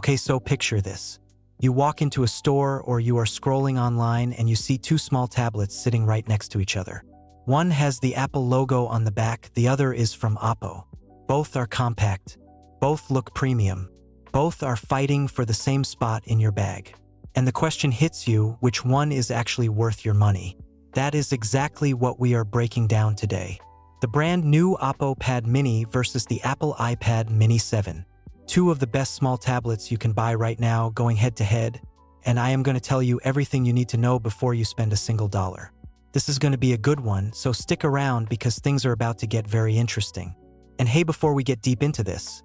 Okay, so picture this. You walk into a store or you are scrolling online and you see two small tablets sitting right next to each other. One has the Apple logo on the back, the other is from OPPO. Both are compact. Both look premium. Both are fighting for the same spot in your bag. And the question hits you, which one is actually worth your money? That is exactly what we are breaking down today. The brand new OPPO Pad Mini versus the Apple iPad Mini 7. Two of the best small tablets you can buy right now going head to head, and I am going to tell you everything you need to know before you spend a single dollar. This is going to be a good one, so stick around because things are about to get very interesting. And hey, before we get deep into this,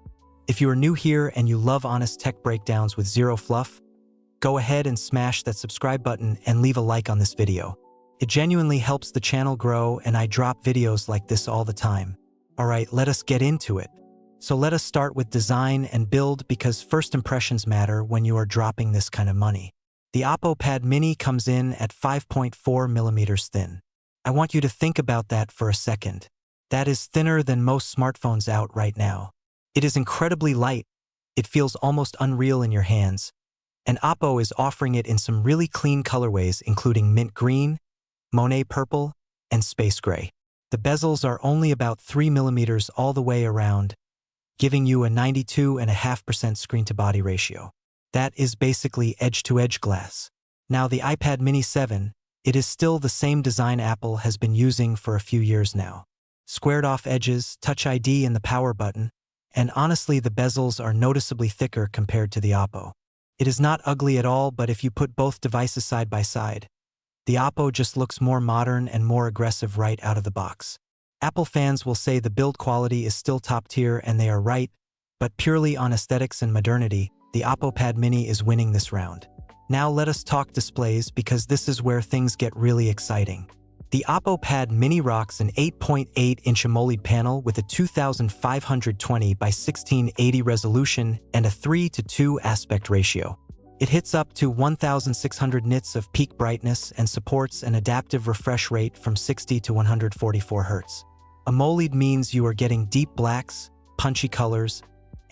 if you are new here and you love honest tech breakdowns with zero fluff, go ahead and smash that subscribe button and leave a like on this video. It genuinely helps the channel grow and I drop videos like this all the time. Alright, let us get into it. So let us start with design and build because first impressions matter when you are dropping this kind of money. The OPPO Pad Mini comes in at 5.4 millimeters thin. I want you to think about that for a second. That is thinner than most smartphones out right now. It is incredibly light. It feels almost unreal in your hands. And OPPO is offering it in some really clean colorways including mint green, Monet purple, and space gray. The bezels are only about 3 millimeters all the way around, giving you a 92.5% screen-to-body ratio. That is basically edge-to-edge glass. Now the iPad Mini 7, it is still the same design Apple has been using for a few years now. Squared-off edges, Touch ID and the power button, and honestly the bezels are noticeably thicker compared to the OPPO. It is not ugly at all, but if you put both devices side by side, the OPPO just looks more modern and more aggressive right out of the box. Apple fans will say the build quality is still top tier and they are right, but purely on aesthetics and modernity, the OPPO Pad Mini is winning this round. Now let us talk displays because this is where things get really exciting. The OPPO Pad Mini rocks an 8.8-inch AMOLED panel with a 2520 by 1680 resolution and a 3:2 aspect ratio. It hits up to 1600 nits of peak brightness and supports an adaptive refresh rate from 60 to 144 Hz. AMOLED means you are getting deep blacks, punchy colors,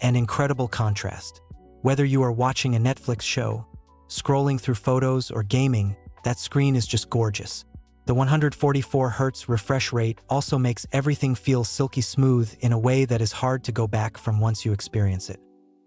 and incredible contrast. Whether you are watching a Netflix show, scrolling through photos, or gaming, that screen is just gorgeous. The 144 Hz refresh rate also makes everything feel silky smooth in a way that is hard to go back from once you experience it.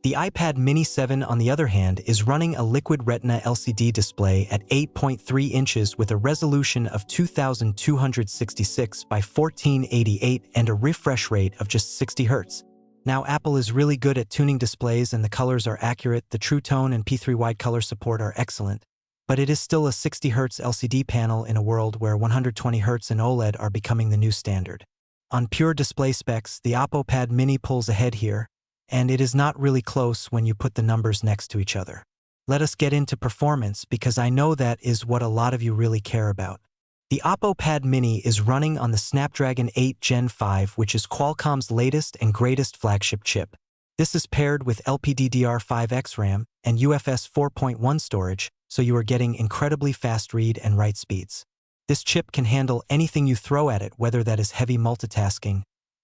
The iPad Mini 7, on the other hand, is running a liquid retina LCD display at 8.3 inches with a resolution of 2266 by 1488 and a refresh rate of just 60 Hz. Now, Apple is really good at tuning displays and the colors are accurate, the True Tone and P3 wide color support are excellent, but it is still a 60 Hz LCD panel in a world where 120 Hz and OLED are becoming the new standard. On pure display specs, the OPPO Pad Mini pulls ahead here, and it is not really close when you put the numbers next to each other. Let us get into performance because I know that is what a lot of you really care about. The OPPO Pad Mini is running on the Snapdragon 8 Gen 5, which is Qualcomm's latest and greatest flagship chip. This is paired with LPDDR5X RAM and UFS 4.1 storage, so you are getting incredibly fast read and write speeds. This chip can handle anything you throw at it, whether that is heavy multitasking,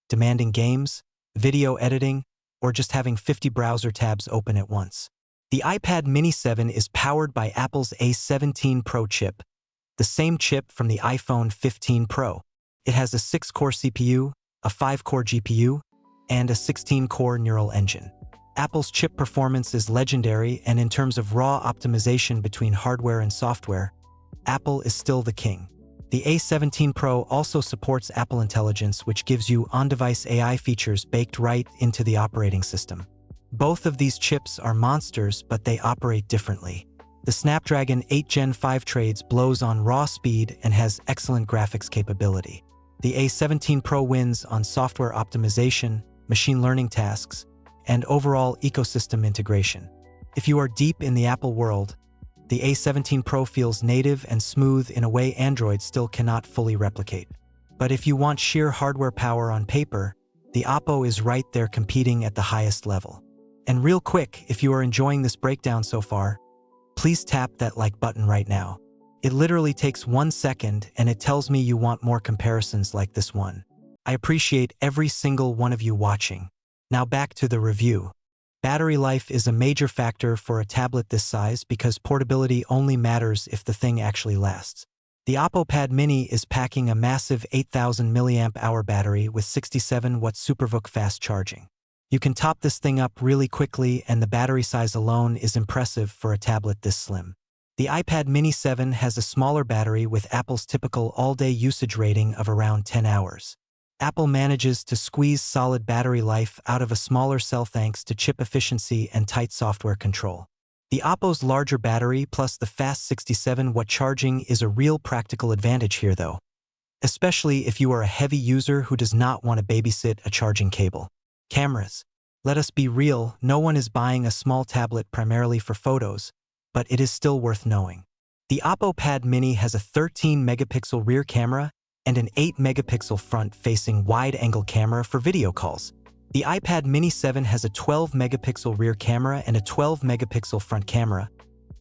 demanding games, video editing, or just having 50 browser tabs open at once. The iPad Mini 7 is powered by Apple's A17 Pro chip, the same chip from the iPhone 15 Pro. It has a 6-core CPU, a 5-core GPU, and a 16-core neural engine. Apple's chip performance is legendary, and in terms of raw optimization between hardware and software, Apple is still the king. The A17 Pro also supports Apple Intelligence, which gives you on-device AI features baked right into the operating system. Both of these chips are monsters, but they operate differently. The Snapdragon 8 Gen 5 trades blows on raw speed and has excellent graphics capability. The A17 Pro wins on software optimization, machine learning tasks, and overall ecosystem integration. If you are deep in the Apple world, the A17 Pro feels native and smooth in a way Android still cannot fully replicate. But if you want sheer hardware power on paper, the OPPO is right there competing at the highest level. And real quick, if you are enjoying this breakdown so far, please tap that like button right now. It literally takes 1 second and it tells me you want more comparisons like this one. I appreciate every single one of you watching. Now back to the review. Battery life is a major factor for a tablet this size because portability only matters if the thing actually lasts. The OPPO Pad Mini is packing a massive 8,000 mAh battery with 67-watt SuperVOOC fast charging. You can top this thing up really quickly, and the battery size alone is impressive for a tablet this slim. The iPad Mini 7 has a smaller battery with Apple's typical all-day usage rating of around 10 hours. Apple manages to squeeze solid battery life out of a smaller cell thanks to chip efficiency and tight software control. The OPPO's larger battery plus the fast 67-watt charging is a real practical advantage here though, especially if you are a heavy user who does not want to babysit a charging cable. Cameras. Let us be real, no one is buying a small tablet primarily for photos, but it is still worth knowing. The OPPO Pad Mini has a 13-megapixel rear camera and an 8-megapixel front-facing wide-angle camera for video calls. The iPad Mini 7 has a 12-megapixel rear camera and a 12-megapixel front camera,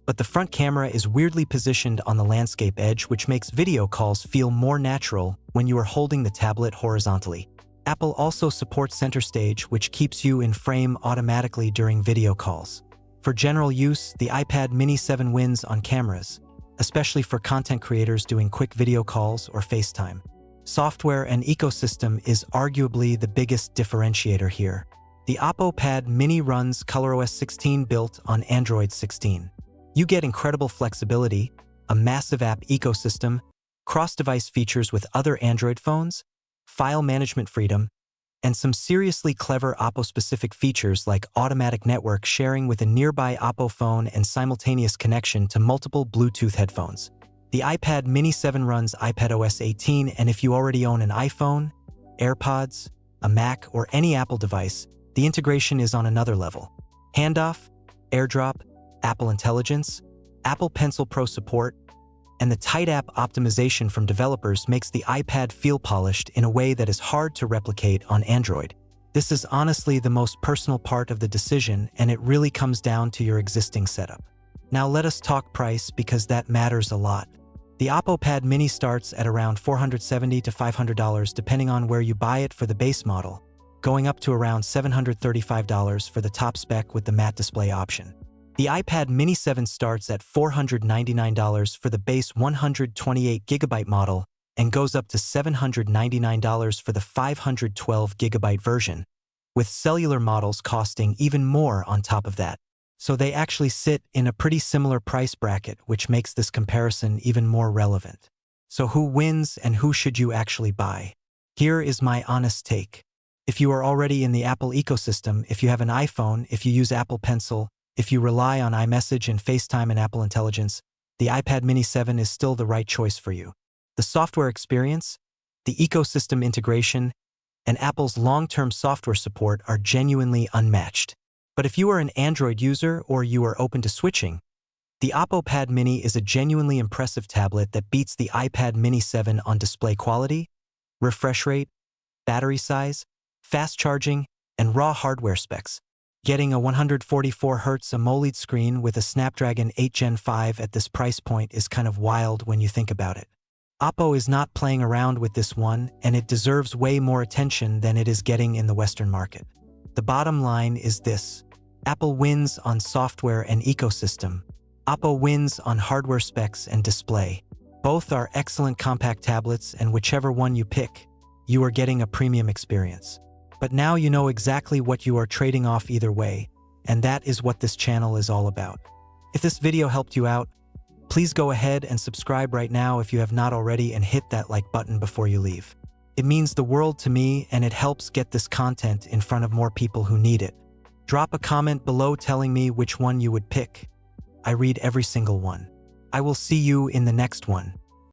but the front camera is weirdly positioned on the landscape edge, which makes video calls feel more natural when you are holding the tablet horizontally. Apple also supports Center Stage, which keeps you in frame automatically during video calls. For general use, the iPad Mini 7 wins on cameras, especially for content creators doing quick video calls or FaceTime. Software and ecosystem is arguably the biggest differentiator here. The OPPO Pad Mini runs ColorOS 16 built on Android 16. You get incredible flexibility, a massive app ecosystem, cross-device features with other Android phones, file management freedom, and some seriously clever OPPO-specific features like automatic network sharing with a nearby OPPO phone and simultaneous connection to multiple Bluetooth headphones. The iPad Mini 7 runs iPadOS 18, and if you already own an iPhone, AirPods, a Mac, or any Apple device, the integration is on another level. Handoff, AirDrop, Apple Intelligence, Apple Pencil Pro support, and the tight app optimization from developers makes the iPad feel polished in a way that is hard to replicate on Android. This is honestly the most personal part of the decision, and it really comes down to your existing setup. Now let us talk price, because that matters a lot. The OPPO Pad Mini starts at around $470 to $500 depending on where you buy it for the base model, going up to around $735 for the top spec with the matte display option. The iPad Mini 7 starts at $499 for the base 128GB model and goes up to $799 for the 512GB version, with cellular models costing even more on top of that. So they actually sit in a pretty similar price bracket, which makes this comparison even more relevant. So who wins and who should you actually buy? Here is my honest take. If you are already in the Apple ecosystem, if you have an iPhone, if you use Apple Pencil, if you rely on iMessage and FaceTime and Apple Intelligence, the iPad Mini 7 is still the right choice for you. The software experience, the ecosystem integration, and Apple's long-term software support are genuinely unmatched. But if you are an Android user or you are open to switching, the OPPO Pad Mini is a genuinely impressive tablet that beats the iPad Mini 7 on display quality, refresh rate, battery size, fast charging, and raw hardware specs. Getting a 144Hz AMOLED screen with a Snapdragon 8 Gen 5 at this price point is kind of wild when you think about it. OPPO is not playing around with this one, and it deserves way more attention than it is getting in the Western market. The bottom line is this: Apple wins on software and ecosystem. OPPO wins on hardware specs and display. Both are excellent compact tablets, and whichever one you pick, you are getting a premium experience. But now you know exactly what you are trading off either way, and that is what this channel is all about. If this video helped you out, please go ahead and subscribe right now if you have not already, and hit that like button before you leave. It means the world to me, and it helps get this content in front of more people who need it. Drop a comment below telling me which one you would pick. I read every single one. I will see you in the next one.